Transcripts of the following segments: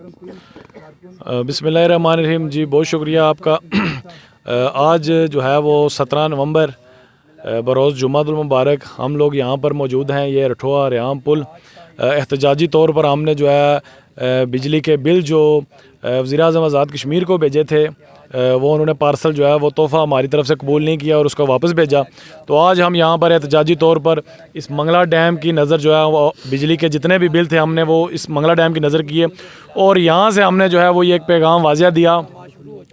बिस्मिल्लाहिर्रहमानिर्रहीम। जी बहुत शुक्रिया आपका। आज जो है वो 17 नवंबर बरोज़ जुमातुल मुबारक हम लोग यहाँ पर मौजूद हैं। ये रठुआ रियाम पुल एहतजाजी तौर पर हमने जो है बिजली के बिल जो वज़ीर-ए-आज़म आज़ाद कश्मीर को भेजे थे वो उन्होंने पार्सल जो है वो तोहफ़ा हमारी तरफ से कबूल नहीं किया और उसको वापस भेजा। तो आज हम यहाँ पर एहतजाजी तौर पर इस मंगला डैम की नज़र जो है वो बिजली के जितने भी बिल थे हमने वो इस मंगला डैम की नज़र किए और यहाँ से हमने जो है वो ये एक पैगाम वाज़िया दिया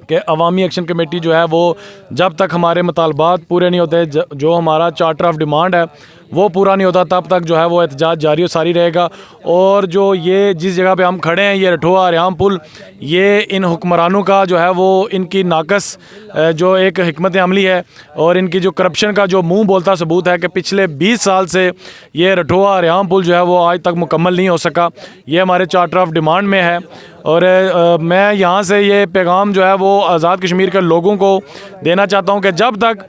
कि अवामी एक्शन कमेटी जो है वो जब तक हमारे मुतालबात पूरे नहीं होते, जो हमारा चार्टर ऑफ डिमांड है वो पूरा नहीं होता, तब तक जो है वो एहतजाज जारी और सारी रहेगा। और जो ये जिस जगह पे हम खड़े हैं, ये रठुआ रियाम पुल, ये इन हुक्मरानों का जो है वो इनकी नाकस जो एक हिकमत अमली है और इनकी जो करप्शन का जो मुंह बोलता सबूत है कि पिछले 20 साल से ये रठुआ रियाम पुल जो है वो आज तक मुकम्मल नहीं हो सका। ये हमारे चार्टर ऑफ डिमांड में है और मैं यहाँ से ये पैगाम जो है वो आज़ाद कश्मीर के लोगों को देना चाहता हूँ कि जब तक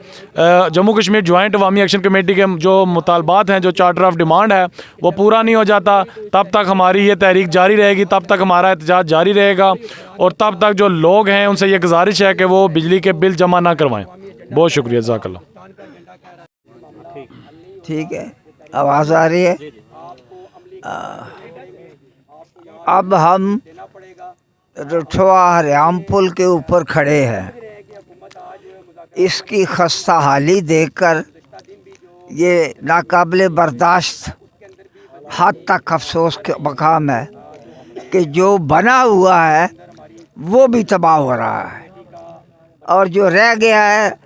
जम्मू कश्मीर जॉइंट अवामी एक्शन कमेटी के जो मुतालबात हैं, जो चार्टर ऑफ डिमांड है वो पूरा नहीं हो जाता, तब तक हमारी ये तहरीक जारी रहेगी, तब तक हमारा एहतजाज जारी रहेगा और तब तक जो लोग हैं उनसे ये गुजारिश है कि वो बिजली के बिल जमा ना करवाएँ। बहुत शुक्रिया, जज़ाकल्लाह। ठीक है, आवाज़ आ रही है। अब हम रठुआ रियाम पुल के ऊपर खड़े हैं। इसकी खस्ता हाली देखकर ये नाकाबिले बर्दाश्त हद तक अफसोस के मकाम है कि जो बना हुआ है वो भी तबाह हो रहा है और जो रह गया है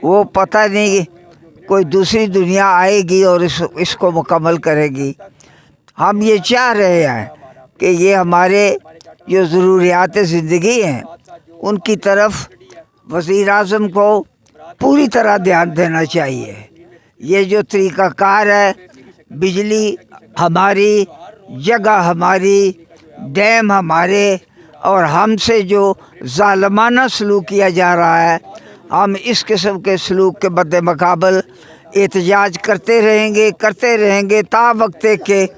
वो पता नहीं कोई दूसरी दुनिया आएगी और इसको मुकम्मल करेगी। हम ये चाह रहे हैं कि ये हमारे जो ज़रूरियात ज़िंदगी हैं उनकी तरफ वज़ीर-ए-आज़म को पूरी तरह ध्यान देना चाहिए। ये जो तरीक़ाकार है, बिजली हमारी, जगह हमारी, डैम हमारे और हमसे जो ज़ालिमाना सलूक किया जा रहा है, हम इस किस्म के सलूक के मद्देमुक़ाबल एहतजाज करते रहेंगे ता वक्त के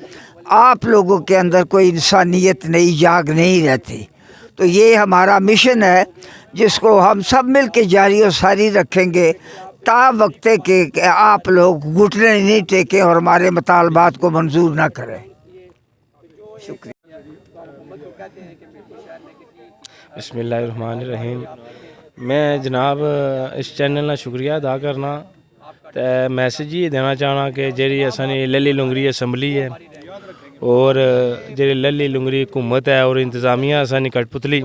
आप लोगों के अंदर कोई इंसानियत नहीं जाग नहीं रहती। तो ये हमारा मिशन है जिसको हम सब मिल के जारी और सारी रखेंगे ता वक्त के आप लोग घुटने नहीं टेकें और हमारे मुतालबात को मंजूर ना करें। शुक्रिया। बिस्मिल्लाहिर्रहमानिर्रहीम। मैं जनाब इस चैनल का शुक्रिया अदा करना तो मैसेज ही देना चाहना कि जी असानी लली लुंगरी असैम्बली है और जी लली लुंगरी हुकूमत है और इंतज़ामिया असानी कठपुतली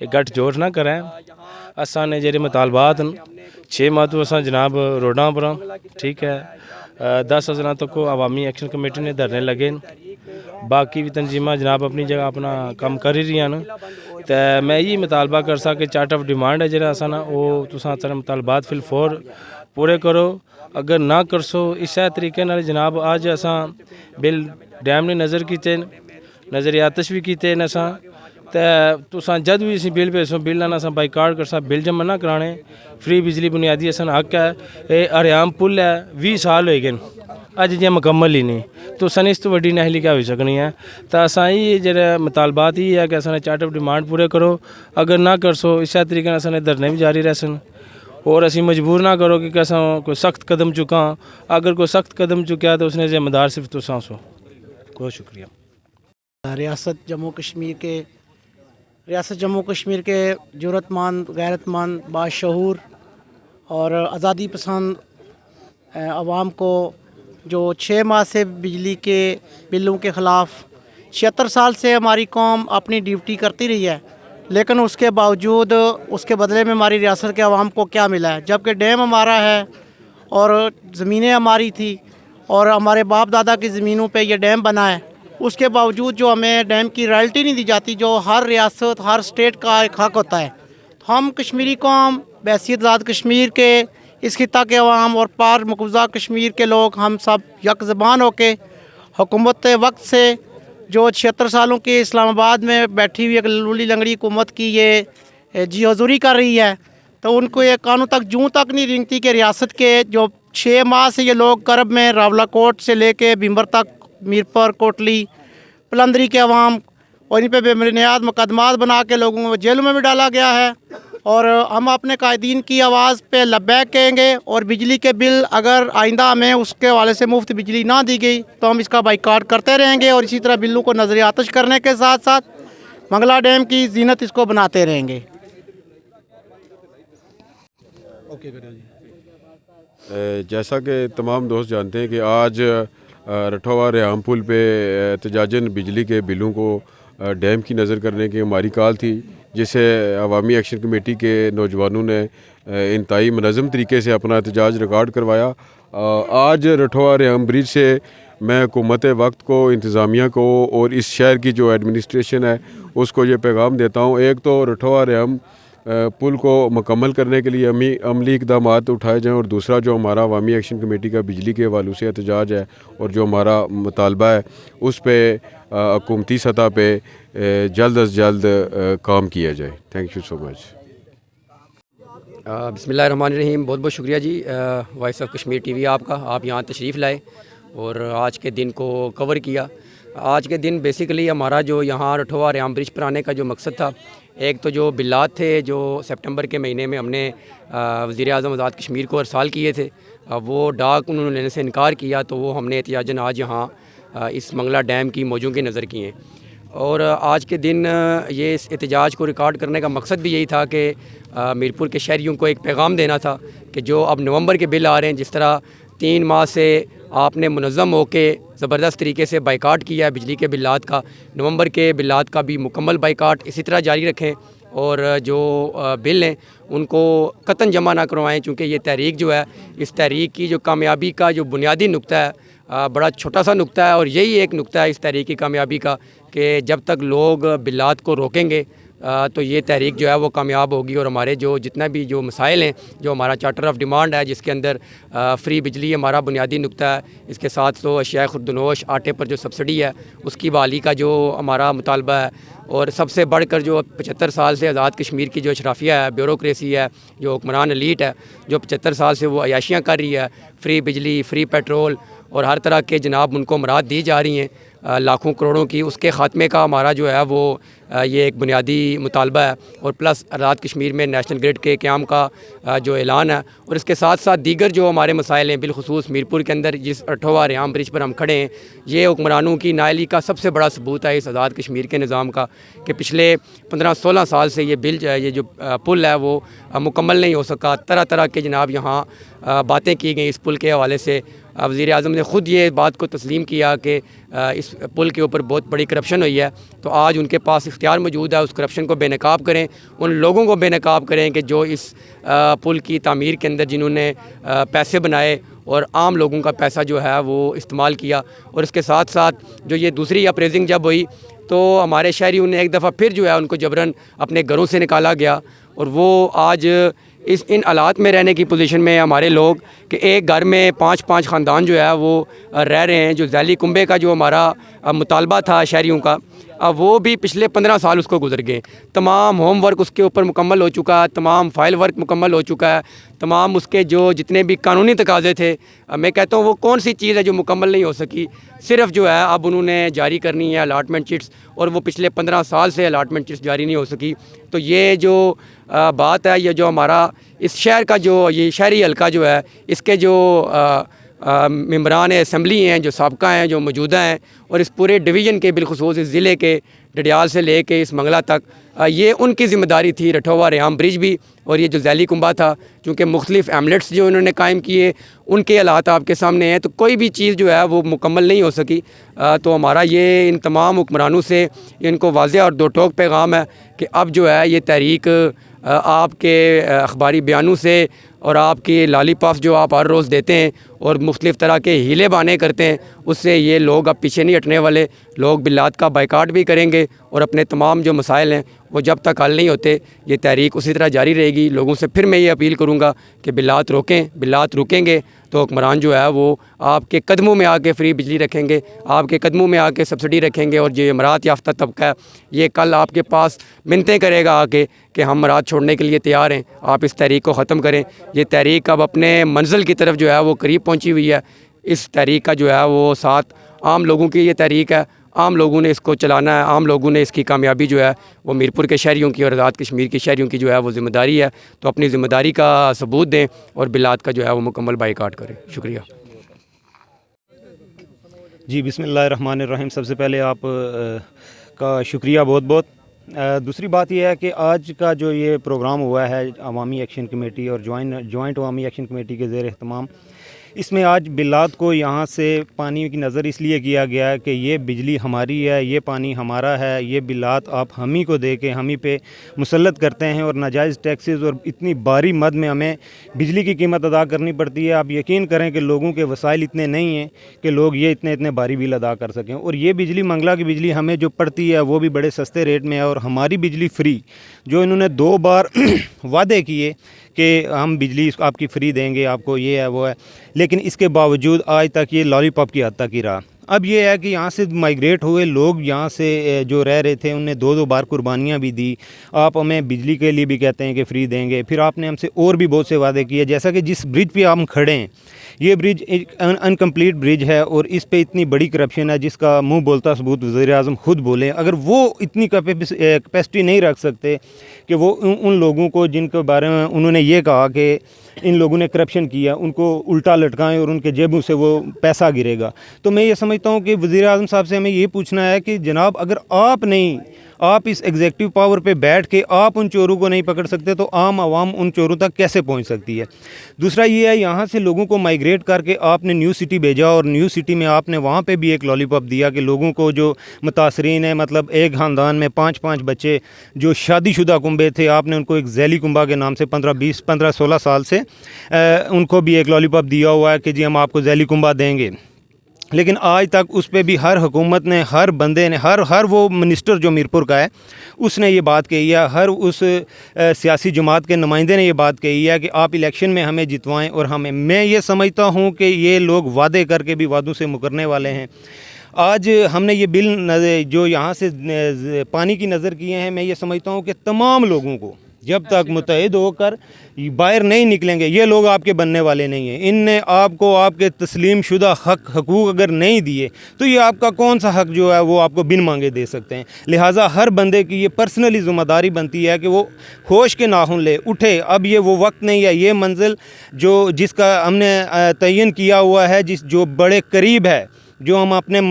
गठ जोड़ ना करें। असा ने जेरे मुतालबात 6 माह तो असा जनाब रोडा पर, ठीक है, 10 अज़रा तक को अवामी एक्शन कमेटी ने धरने लगे। बाकी भी तंजीमां जनाब अपनी जगह अपना काम कर ही रही हैं। तो मैं यही मुतालबा कर सा कि चार्ट ऑफ डिमांड है जरा असा ना वो तुसां सारे मुतालबात फिल फौर पूरे करो। अगर ना कर सो इस तरीके नाल जनाब आज असा बिल डैम ने नज़र किते, नज़रियातश भी किते न असा तो तुसां जद भी बिल भेजो बिल ना असा बाईकाट कर सा बिल जमा ना कराने। फ्री बिजली बुनियादी असन हक है। ये रियाम पुल है 20 साल हो गए अज जे मुकम्मल ही नहीं, तो सन इस तो वड्डी नहली क्या हो सकनी है। तो असा ही जरा मुतालबात ही है कि असा चार्ट ऑफ डिमांड पूरे करो। अगर ना कर सो इस तरीके असा धरने भी जारी रह सन और असी मजबूर ना करो कि असा कोई सख्त कदम चुका। अगर कोई सख्त कदम चुका तो उसने जिम्मेदार सिर्फ तुसां सो। बहुत शुक्रिया। रियासत जम्मू कश्मीर के ज़रूरतमंद, गैरतमंद, बाशऊर और आज़ादी पसंद आवाम को जो 6 माह से बिजली के बिलों के ख़िलाफ़ 76 साल से हमारी कौम अपनी ड्यूटी करती रही है, लेकिन उसके बावजूद उसके बदले में हमारी रियासत के अवाम को क्या मिला है। जबकि डैम हमारा है और ज़मीनें हमारी थी और हमारे बाप दादा की ज़मीनों पे ये डैम बना है, उसके बावजूद जो हमें डैम की रॉयल्टी नहीं दी जाती जो हर रियासत हर स्टेट का एक हक़ होता है। तो हम कश्मीरी कौम बहैसियत आज़ाद कश्मीर के इस खिता के अवाम और पार मकबूजा कश्मीर के लोग हम सब यक ज़बान होके हुकूमत वक्त से जो 76 सालों के इस्लामाबाद में बैठी हुई एक लूली लंगड़ी हुकूमत की ये जी हजूरी कर रही है, तो उनको ये कानों तक जूँ तक नहीं रेंगती कि रियासत के जो 6 माह से ये लोग करब में रावलाकोट से लेके भीमर तक, मीरपुर, कोटली, पलंदरी के अवाम और इन पर बेबुनियाद मुकदमात बना के लोगों को जेलों में भी डाला गया है। और हम अपने कायदीन की आवाज़ पे लब्बैक कहेंगे और बिजली के बिल अगर आइंदा हमें उसके हवाले से मुफ्त बिजली ना दी गई तो हम इसका बाइकाट करते रहेंगे और इसी तरह बिल्लों को नजर आतश करने के साथ साथ मंगला डैम की जीनत इसको बनाते रहेंगे। जैसा कि तमाम दोस्त जानते हैं कि आज रठौवा रेहाम पुल पे एहतजाजन बिजली के बिलों को डैम की नज़र करने की हमारी कॉल थी, जिसे अवामी एक्शन कमेटी के नौजवानों ने इंतहाई मनज़म तरीके से अपना एहतजाज रिकॉर्ड करवाया। आज रठौवा रेहाम ब्रिज से मैं हुकूमत वक्त को, इंतज़ामिया को और इस शहर की जो एडमिनिस्ट्रेशन है उसको ये पैगाम देता हूँ। एक तो रठौवा रेहाम पुल को मुकम्मल करने के लिए अमली इक़दाम उठाए जाएँ, और दूसरा जो हमारा अवामी एक्शन कमेटी का बिजली के हवालों से एहतजाज है और जो हमारा मुतालबा है उस पर हुकूमती सतह पे जल्द अज जल्द काम किया जाए। Thank you so much. बिस्मिल्लाहिर्रहमानिर्रहीम। बहुत बहुत शुक्रिया जी वॉइस ऑफ कश्मीर टीवी आपका, आप यहाँ तशरीफ़ लाए और आज के दिन को कवर किया। आज के दिन बेसिकली हमारा जो यहाँ रठौवा रेहाम ब्रिज पर आने का जो मकसद था, एक तो जो बिल्लात थे जो सितंबर के महीने में हमने वज़ीर आज़म आज़ाद कश्मीर को अरसाल किए थे, वो डाक उन्होंने लेने से इनकार किया, तो वो हमने एहतियाजन आज यहाँ इस मंगला डैम की मौजों की नज़र किए। और आज के दिन ये इस एहतजाज को रिकॉर्ड करने का मकसद भी यही था कि मीरपुर के शहरियों को एक पैगाम देना था कि जो अब नवंबर के बिल आ रहे हैं, जिस तरह 3 माह से आपने मुनज़्ज़म होके ज़बरदस्त तरीके से बाइकाट किया है बिजली के बिल्लात का, नवंबर के बिल्लात का भी मुकम्मल बाइकाट इसी तरह जारी रखें और जो बिल हैं उनको कतन जमा ना करवाएं, चूँकि ये तहरीक जो है, इस तहरीक की जो कामयाबी का जो बुनियादी नुक्ता है बड़ा छोटा सा नुक्ता है, और यही एक नुक्ता है इस तहरीक की कामयाबी का कि जब तक लोग बिल्लात को रोकेंगे तो ये तहरीक जो है वो कामयाब होगी। और हमारे जो जितना भी जो मसाइल हैं, जो हमारा चार्टर ऑफ डिमांड है जिसके अंदर फ्री बिजली हमारा बुनियादी नुक्ता है, इसके साथ तो अशिया खुर्दनोश आटे पर जो सब्सिडी है उसकी बहाली का जो हमारा मुतालबा है, और सबसे बढ़कर जो 75 साल से आज़ाद कश्मीर की जो अशराफिया है, ब्यूरोक्रेसी है, जो हुक्मरान एलीट है, जो 75 साल से वो अयाशियाँ कर रही है, फ्री बिजली, फ्री पेट्रोल और हर तरह के जनाब उनको मराद दी जा रही हैं लाखों करोड़ों की, उसके ख़ात्मे का हमारा जो है वो ये एक बुनियादी मुतालबा है। और प्लस आज़ाद कश्मीर में नेशनल ग्रिड के क़याम का जो ऐलान है, और इसके साथ साथ दीगर जो हमारे मसाइल हैं, बिलखुसूस मीरपुर के अंदर जिस रठौवा रेहाम ब्रिज पर हम खड़े हैं, ये हुक्मरानों की नाअहली का सबसे बड़ा सबूत है इस आज़ाद कश्मीर के निज़ाम का कि पिछले 15-16 साल से ये जो पुल है वो मुकम्मल नहीं हो सका। तरह तरह के जनाब यहाँ बातें की गई इस पुल के हवाले से। वज़ीर आज़म ने ख़ुद ये बात को तस्लीम किया कि इस पुल के ऊपर बहुत बड़ी करप्शन हुई है, तो आज उनके पास इख्तियार मौजूद है, उस करप्शन को बेनकाब करें, उन लोगों को बेनकाब करें कि जो इस पुल की तामीर के अंदर जिन्होंने पैसे बनाए और आम लोगों का पैसा जो है वो इस्तेमाल किया। और इसके साथ साथ जो ये दूसरी अप्रेजिंग जब हुई तो हमारे शहरियों ने एक दफ़ा फिर जो है उनको जबरन अपने घरों से निकाला गया, और वो आज इन हालात में रहने की पोजीशन में हमारे लोग कि एक घर में 5-5 ख़ानदान जो है वो रह रहे हैं। जो ज़ैली कुंबे का जो हमारा मुतालबा था शहरियों का, अब वो भी पिछले 15 साल उसको गुजर गए। तमाम होम वर्क उसके ऊपर मुकम्मल हो चुका है, तमाम फाइल वर्क मुकम्मल हो चुका है, तमाम उसके जो जितने भी कानूनी तकाज़े थे, मैं कहता हूँ वो कौन सी चीज़ है जो मुकम्मल नहीं हो सकी। सिर्फ जो है अब उन्होंने जारी करनी है अलाटमेंट चिट्स, और वो पिछले 15 साल से अलाटमेंट चिट्स जारी नहीं हो सकी। तो ये जो बात है, ये जो हमारा इस शहर का जो ये शहरी हल्का जो है, इसके जो मेंबरान असम्बली हैं, जो साबका हैं, जो मौजूदा हैं, और इस पूरे डिवीज़न के बिलखुसूस इस ज़िले के डडियाल से ले के इस मंगला तक, ये उनकी ज़िम्मेदारी थी। रठौवा रेहाम ब्रिज भी और ये जो ज़ैली कुंबा था, चूँकि मुख्तलिफ एमलेट्स जो इन्होंने कायम किए उनके हालात आपके सामने हैं, तो कोई भी चीज़ जो है वो मुकम्मल नहीं हो सकी। तो हमारा ये इन तमाम हुक्मरानों से इनको वाज़ेह और दो टोक पैगाम है कि अब जो है ये तहरीक आपके अखबारी बयानों से और आपकी लॉलीपॉप जो आप हर रोज़ देते हैं और मुख्तलिफ़ तरह के हीले बहाने करते हैं, उससे ये लोग अब पीछे नहीं हटने वाले। लोग बिल्लात का बाइकाट भी करेंगे और अपने तमाम जो मसाइल हैं वो जब तक हल नहीं होते ये तहरीक उसी तरह जारी रहेगी। लोगों से फिर मैं ये अपील करूँगा कि बिल्लात रोकें, बिल्लात रुकेंगे तो हुक्मरान जो है वो आपके कदमों में आके फ्री बिजली रखेंगे, आपके कदमों में आके सब्सिडी रखेंगे, और जो मराहत याफ्ता तबका है ये कल आपके पास मिन्नतें करेगा आके कि हम मराहत छोड़ने के लिए तैयार हैं, आप इस तहरीक को ख़त्म करें। ये तहरीक अब अपने मंजिल की तरफ जो है वो करीब पहुँची हुई है। इस तहरीक का जो है वो साथ आम लोगों की ये तहरीक है, आम लोगों ने इसको चलाना है, आम लोगों ने इसकी कामयाबी जो है वो मीरपुर के शहरियों की और आज़ाद कश्मीर के शहरियों की जो है वो ज़िम्मेदारी है। तो अपनी ज़िम्मेदारी का सबूत दें और बिलात का जो है वो मुकम्मल बाइकाट करें। शुक्रिया जी। बिस्मिल्लाहिर्रहमानिर्रहीम। सबसे पहले आप का शुक्रिया बहुत बहुत। दूसरी बात यह है कि आज का जो ये प्रोग्राम हुआ है अवामी एक्शन कमेटी और जॉइंट अवामी एक्शन कमेटी के ज़ेर एहतमाम, इसमें आज बिलात को यहाँ से पानी की नज़र इसलिए किया गया है कि ये बिजली हमारी है, ये पानी हमारा है, ये बिलात आप हम ही को दे के हम ही पे मुसल्लत करते हैं और नाजायज़ टैक्सेस और इतनी भारी मद में हमें बिजली की कीमत अदा करनी पड़ती है। आप यकीन करें कि लोगों के वसाइल इतने नहीं हैं कि लोग ये इतने भारी बिल अदा कर सकें। और ये बिजली, मंगला की बिजली हमें जो पड़ती है वो भी बड़े सस्ते रेट में है और हमारी बिजली फ्री, जो इन्होंने 2 बार वादे किए कि हम बिजली आपकी फ्री देंगे, आपको ये है वो है, लेकिन इसके बावजूद आज तक ये लॉलीपॉप की हद तक ही रहा। अब ये है कि यहाँ से माइग्रेट हुए लोग यहाँ से जो रह रहे थे उनने 2-2 बार कुर्बानियाँ भी दी। आप हमें बिजली के लिए भी कहते हैं कि फ्री देंगे, फिर आपने हमसे और भी बहुत से वादे किए। जैसा कि जिस ब्रिज पे हम खड़े हैं, ये ब्रिज एक अनकम्प्लीट ब्रिज है और इस पे इतनी बड़ी करप्शन है जिसका मुंह बोलता सबूत वज़ीर-ए-आज़म खुद बोले। अगर वो इतनी कैपेसिटी नहीं रख सकते कि वो उन लोगों को जिनके बारे में उन्होंने ये कहा कि इन लोगों ने करप्शन किया, उनको उल्टा लटकाएं और उनके जेबों से वो पैसा गिरेगा, तो मैं ये समझता हूँ कि वज़ीर-ए-आज़म साहब से हमें ये पूछना है कि जनाब, अगर आप इस एग्जेक्टिव पावर पे बैठ के आप उन चोरों को नहीं पकड़ सकते तो आम आवाम उन चोरों तक कैसे पहुंच सकती है। दूसरा ये है, यहाँ से लोगों को माइग्रेट करके आपने न्यू सिटी भेजा और न्यू सिटी में आपने वहाँ पे भी एक लॉलीपॉप दिया कि लोगों को जो मुतासरीन है, मतलब एक ख़ानदान में 5-5 बच्चे जो शादीशुदा कुंबे थे, आपने उनको एक जैली कुंबा के नाम से 15-16 साल से उनको भी एक लॉलीपॉप दिया हुआ है कि जी हम आपको जैली कुंबा देंगे। लेकिन आज तक उस पर भी हर हुकूमत ने, हर बंदे ने, हर वो मिनिस्टर जो मीरपुर का है उसने ये बात कही है, हर उस सियासी जमात के नुमाइंदे ने ये बात कही है कि आप इलेक्शन में हमें जितवाएं और हमें। मैं ये समझता हूँ कि ये लोग वादे करके भी वादों से मुकरने वाले हैं। आज हमने ये बिल जो यहाँ से पानी की नज़र किए हैं, मैं ये समझता हूँ कि तमाम लोगों को जब तक मुत्तहिद होकर बाहर नहीं निकलेंगे, ये लोग आपके बनने वाले नहीं हैं। इनने आपको आपके तस्लीम शुदा हकूक़ अगर नहीं दिए तो ये आपका कौन सा हक जो है वो आपको बिन मांगे दे सकते हैं। लिहाजा हर बंदे की ये पर्सनली ज़िम्मेदारी बनती है कि वो होश के नाखून ले उठे। अब ये वो वक्त नहीं है, ये मंजिल जिसका हमने तयन किया हुआ है, जो बड़े करीब है, जो हम अपने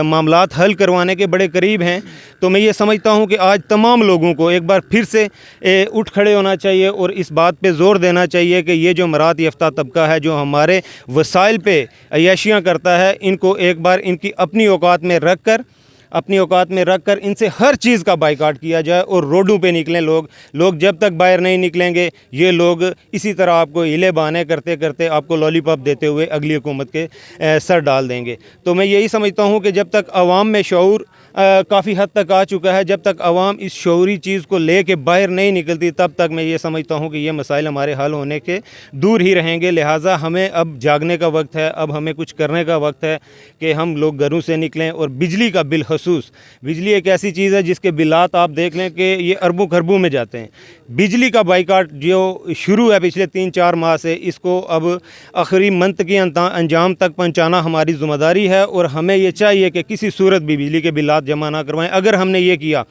मामलात हल करवाने के बड़े करीब हैं। तो मैं ये समझता हूँ कि आज तमाम लोगों को एक बार फिर से उठ खड़े होना चाहिए और इस बात पे ज़ोर देना चाहिए कि ये जो मरात याफ्ता तबका है, जो हमारे वसाइल पे अय्याशियाँ करता है, इनको एक बार इनकी अपनी औकात में रख कर इनसे हर चीज़ का बाइकाट किया जाए और रोडों पे निकलें लोग जब तक बाहर नहीं निकलेंगे ये लोग इसी तरह आपको हिले बहाने करते करते आपको लॉलीपॉप देते हुए अगली हुकूमत के सर डाल देंगे। तो मैं यही समझता हूँ कि जब तक आवाम में शऊर काफ़ी हद तक आ चुका है, जब तक आवाम इस शऊरी चीज़ को ले के बाहर नहीं निकलती, तब तक मैं ये समझता हूँ कि ये मसाइल हमारे हल होने के दूर ही रहेंगे। लिहाजा हमें अब जागने का वक्त है, अब हमें कुछ करने का वक्त है कि हम लोग घरों से निकलें। और बिजली का बिल खसूस, बिजली एक ऐसी चीज़ है जिसके बिलात आप देख लें कि ये अरबों खरबों में जाते हैं। बिजली का बाइकाट जो शुरू है पिछले 3-4 माह से, इसको अब आखिरी मंथ के अंजाम तक पहुँचाना हमारी ज़िम्मेदारी है और हमें ये चाहिए कि किसी सूरत भी बिजली के बिलात जमा ना करवाएं। अगर हमने ये किया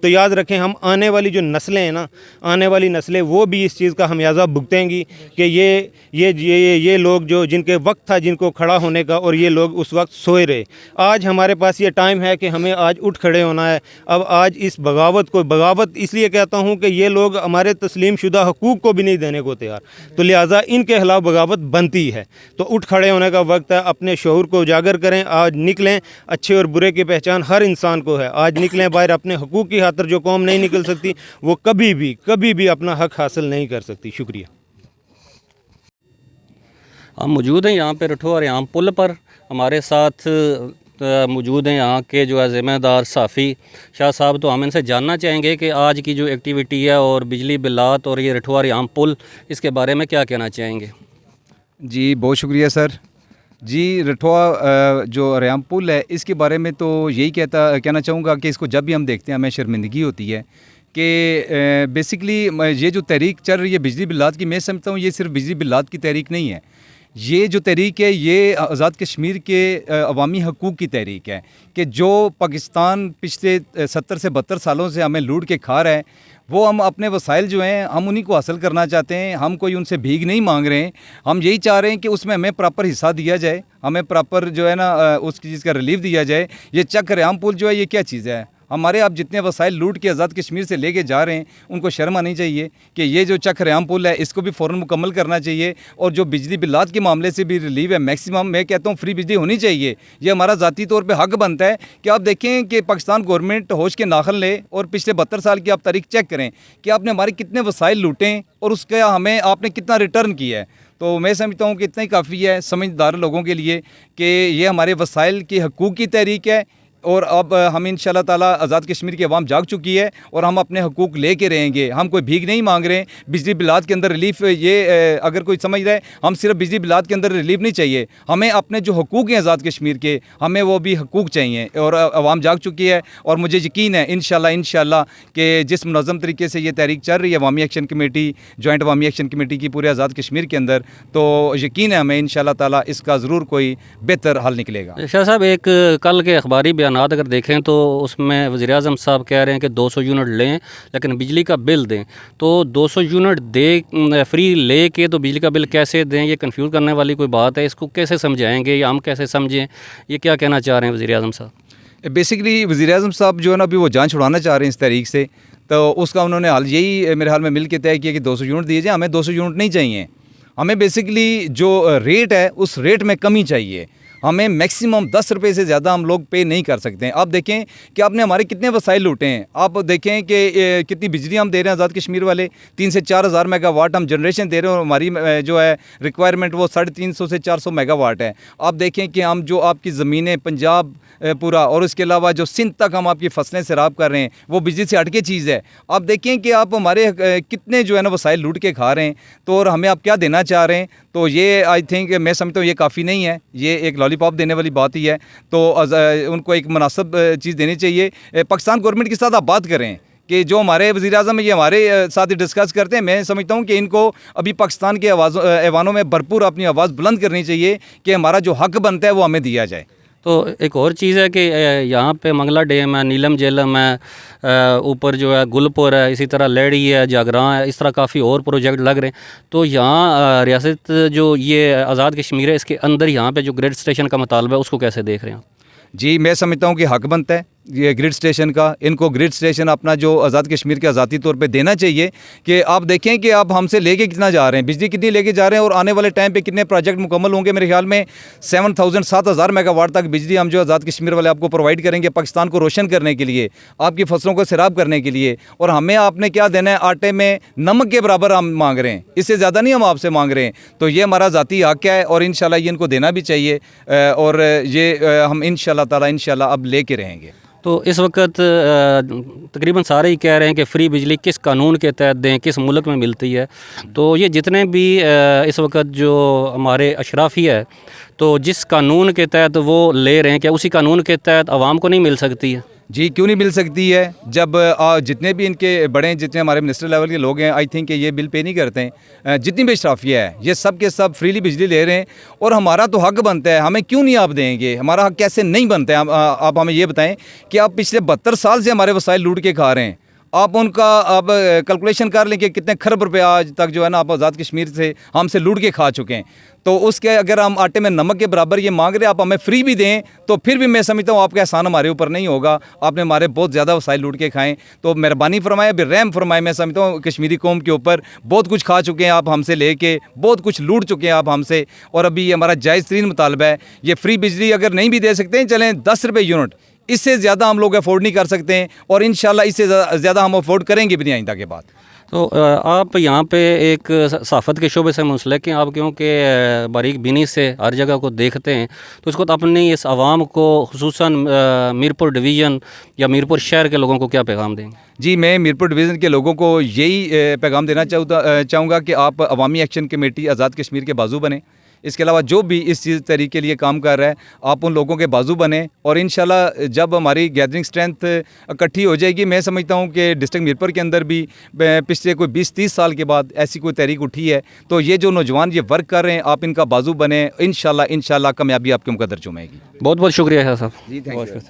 तो याद रखें, हम आने वाली जो नस्लें हैं ना, आने वाली नस्लें वो भी इस चीज़ का खमियाजा भुगतेंगी कि ये लोग जो जिनके वक्त था जिनको खड़ा होने का, और ये लोग उस वक्त सोए रहे। आज हमारे पास ये टाइम है कि हमें आज उठ खड़े होना है। अब आज इस बगावत इसलिए कहता हूँ कि ये लोग हमारे तस्लीम शुदा हकूक़ को भी नहीं देने को तैयार, तो लिहाजा इनके खिलाफ बगावत बनती है। तो उठ खड़े होने का वक्त है, अपने शऊर को उजागर करें, आज निकलें। अच्छे और बुरे की पहचान हर इंसान को है। आज निकलें बाहर, अपने हकूक़ की खातिर जो कौम नहीं निकल सकती वो कभी भी अपना हक हासिल नहीं कर सकती। शुक्रिया। हम मौजूद हैं यहाँ पे रठोआ रेयाम पुल पर। हमारे साथ मौजूद हैं यहाँ के जो है ज़िम्मेदार साफ़ी शाह साहब। तो हम इनसे जानना चाहेंगे कि आज की जो एक्टिविटी है और बिजली बिलात और ये रठोआ रेयाम पुल, इसके बारे में क्या कहना चाहेंगे। जी बहुत शुक्रिया सर। जी, रठोआ जो रेयाम पुल है इसके बारे में तो यही कहना चाहूँगा कि इसको जब भी हम देखते हैं हमें शर्मिंदगी होती है कि बेसिकली ये जो तहरीक चल रही है बिजली बिलात की, मैं समझता हूँ ये सिर्फ बिजली बिलात की तहरीक नहीं है, ये जो तहरीक है ये आज़ाद कश्मीर के अवामी हकूक़ की तहरीक है कि जो पाकिस्तान पिछले 70 से 72 सालों से हमें लूट के खा रहा है, वो हम अपने वसाइल जो हैं हम उन्हीं को हासिल करना चाहते हैं। हम कोई उनसे भीख नहीं मांग रहे हैं, हम यही चाह रहे हैं कि उसमें हमें प्रॉपर हिस्सा दिया जाए, हमें प्रॉपर जो है ना उस चीज़ का रिलीफ दिया जाए। ये चक रेआम पुल जो है ये क्या चीज़ है? हमारे आप जितने वसाइल लूट के आज़ाद कश्मीर से लेके जा रहे हैं उनको शर्म आनी चाहिए कि ये जो चक रेआम पुल है इसको भी फ़ौरन मुकम्मल करना चाहिए। और जो बिजली बिलात के मामले से भी रिलीव है मैक्सिमम, मैं कहता हूँ फ्री बिजली होनी चाहिए। ये हमारा ज़ाती तौर पे हक बनता है कि आप देखें कि पाकिस्तान गवर्नमेंट होश के नाखन ले और पिछले 72 साल की आप तारीख चेक करें कि आपने हमारे कितने वसाइल लूटें और उसका हमें आपने कितना रिटर्न किया है। तो मैं समझता हूँ कि इतना ही काफ़ी है समझदार लोगों के लिए कि ये हमारे वसाइल के हकूक़ की तहरीक है। और अब हम इंशाल्लाह ताला आज़ाद कश्मीर की आवाम जाग चुकी है और हम अपने हकूक़ लेके रहेंगे। हम कोई भीख नहीं मांग रहे हैं। बिजली बिलात के अंदर रिलीफ, ये अगर कोई समझ रहा है, हम सिर्फ बिजली बिलात के अंदर रिलीफ नहीं चाहिए, हमें अपने जो हकूक़ हैं आज़ाद कश्मीर के, हमें वो भी हकूक़ चाहिए। और आवाम जाग चुकी है और मुझे यकीन है इंशाल्लाह कि जिस मुनज़्ज़म तरीके से ये तहरीक चल रही है अवामी एक्शन कमेटी, जॉइंट अवामी एक्शन कमेटी की पूरे आज़ाद कश्मीर के अंदर, तो यकीन है हमें इंशाल्लाह ताला इसका ज़रूर कोई बेहतर हल निकलेगा। शाह साहब, एक कल के अखबारी बयान अगर देखें तो उसमें वज़ीर-ए-आज़म साहब कह रहे हैं कि 200 यूनिट लें लेकिन बिजली का बिल दें। तो 200 यूनिट दे फ्री ले के तो बिजली का बिल कैसे दें? ये कंफ्यूज करने वाली कोई बात है। इसको कैसे समझाएंगे या हम कैसे समझें? ये क्या कहना चाह रहे हैं वज़ीर-ए-आज़म साहब? बेसिकली वज़ीर-ए-आज़म साहब जो है ना अभी वो जान छुड़ाना चाह रहे हैं इस तहरीक से, तो उसका उन्होंने हाल यही मेरे हाल में मिल के तय किया कि 200 यूनिट दिए जाए। हमें 200 यूनिट नहीं चाहिए, हमें बेसिकली जो रेट है उस रेट में कमी चाहिए। हमें मैक्सिमम 10 रुपये से ज़्यादा हम लोग पे नहीं कर सकते हैं। आप देखें कि आपने हमारे कितने वसाइल लूटे हैं। आप देखें कि कितनी बिजली हम दे रहे हैं आज़ाद कश्मीर वाले, 3 से 4 हज़ार मेगावाट हम जनरेशन दे रहे हैं और हमारी जो है रिक्वायरमेंट वो 350 से 400 मेगावाट है। आप देखें कि हम जो आपकी ज़मीनें पंजाब पूरा और उसके अलावा जो सिंध तक हम आपकी फसलें सैराब कर रहे हैं वो बिजली से हटके चीज़ है। आप देखें कि आप हमारे कितने जो है ना वसाइल लूट के खा रहे हैं, तो और हमें आप क्या देना चाह रहे हैं। तो ये आई थिंक मैं समझता हूँ ये काफ़ी नहीं है, ये एक लॉलीपॉप देने वाली बात ही है। तो उनको एक मुनासिब चीज़ देनी चाहिए। पाकिस्तान गवर्नमेंट के साथ आप बात करें कि जो हमारे वज़ीर-ए-आज़म है ये हमारे साथ ही डिस्कस करते हैं। मैं समझता हूँ कि इनको अभी पाकिस्तान के ऐवानों में भरपूर अपनी आवाज़ बुलंद करनी चाहिए कि हमारा जो हक बनता है वो हमें दिया जाए। तो एक और चीज़ है कि यहाँ पे मंगला डैम है, नीलम झेलम है, ऊपर जो है गुलपुर है, इसी तरह लेडी है, जागरां है, इस तरह काफ़ी और प्रोजेक्ट लग रहे हैं। तो यहाँ रियासत जो ये आज़ाद कश्मीर है इसके अंदर यहाँ पे जो ग्रिड स्टेशन का मुतालबा है उसको कैसे देख रहे हैं? जी मैं समझता हूँ कि हक बनता है ये ग्रिड स्टेशन का। इनको ग्रिड स्टेशन अपना जो आज़ाद कश्मीर के आज़ादी तौर पे देना चाहिए कि आप देखें कि आप हमसे लेके कितना जा रहे हैं, बिजली कितनी लेके जा रहे हैं और आने वाले टाइम पे कितने प्रोजेक्ट मुकम्मल होंगे। मेरे ख्याल में 7,000 मेगावाट तक बिजली हम जो आज़ाद कश्मीर वाले आपको प्रोवाइड करेंगे पाकिस्तान को रोशन करने के लिए, आपकी फसलों को सैराब करने के लिए। और हमें आपने क्या देना है, आटे में नमक के बराबर हम मांग रहे हैं, इससे ज़्यादा नहीं हम आपसे मांग रहे हैं। तो ये हमारा ज़ाती हक है और इंशाल्लाह ये इनको देना भी चाहिए और ये हम इंशाल्लाह अब लेके रहेंगे। तो इस वक्त तकरीबन सारे ही कह रहे हैं कि फ्री बिजली किस कानून के तहत दें, किस मुल्क में मिलती है। तो ये जितने भी इस वक्त जो हमारे अशराफी है तो जिस कानून के तहत वो ले रहे हैं, क्या उसी कानून के तहत आवाम को नहीं मिल सकती है? जी क्यों नहीं मिल सकती है। जब जितने भी इनके बड़े जितने हमारे मिनिस्टर लेवल के लोग हैं आई थिंक ये बिल पे नहीं करते हैं। जितनी भी अशराफिया है ये सब के सब फ्रीली बिजली ले रहे हैं और हमारा तो हक बनता है, हमें क्यों नहीं आप देंगे? हमारा हक कैसे नहीं बनता है? आप हमें ये बताएं कि आप पिछले 72 साल से हमारे वसाइल लूट के खा रहे हैं। आप उनका आप कैलकुलेशन कर लें कि कितने खरब रुपए आज तक जो है ना आप आज़ाद कश्मीर से हमसे लूट के खा चुके हैं। तो उसके अगर हम आटे में नमक के बराबर ये मांग रहे हैं, आप हमें फ्री भी दें तो फिर भी मैं समझता हूँ आपका एहसान हमारे ऊपर नहीं होगा। आपने हमारे बहुत ज़्यादा वसाइल लूट के खाएँ, तो मेहरबानी फरमाए, रहम फरमाए। मैं समझता हूँ कश्मीरी कौम के ऊपर बहुत कुछ खा चुके हैं आप हमसे लेके, बहुत कुछ लूट चुके हैं आप हमसे। और अभी ये हमारा जायज़ तरीन मुतालबा है। ये फ्री बिजली अगर नहीं भी दे सकते हैं, चलें 10 रुपये यूनिट, इससे ज़्यादा हम लोग अफोर्ड नहीं कर सकते हैं और इंशाल्लाह इससे ज़्यादा हम अफोर्ड करेंगे भी नहीं आइंदा के बाद। तो आप यहाँ पे एक सहाफ़त के शोबे से मुंसलिक हैं आप, क्योंकि बारीक बीनी से हर जगह को देखते हैं, तो इसको तो अपनी इस आवाम को खुसूसन मीरपुर डिवीज़न या मीरपुर शहर के लोगों को क्या पैगाम देंगे? जी मैं मीरपुर डिवीज़न के लोगों को यही पैगाम देना चाहूँगा कि आप अवामी एक्शन कमेटी आज़ाद कश्मीर के बाजू बने, इसके अलावा जो भी इस चीज़ तहरीक के लिए काम कर रहा है, आप उन लोगों के बाजू बने और इंशाल्लाह जब हमारी गैदरिंग स्ट्रेंथ इकट्ठी हो जाएगी, मैं समझता हूँ कि डिस्ट्रिक्ट मीरपुर के अंदर भी पिछले कोई 20-30 साल के बाद ऐसी कोई तहरीक उठी है, तो ये जो नौजवान ये वर्क कर रहे हैं, आप इनका बाजू बने, इंशाल्लाह कामयाबी आपके मुकद्दर चुमेगी। बहुत बहुत शुक्रिया शाह साहब। जी, थैंक यू।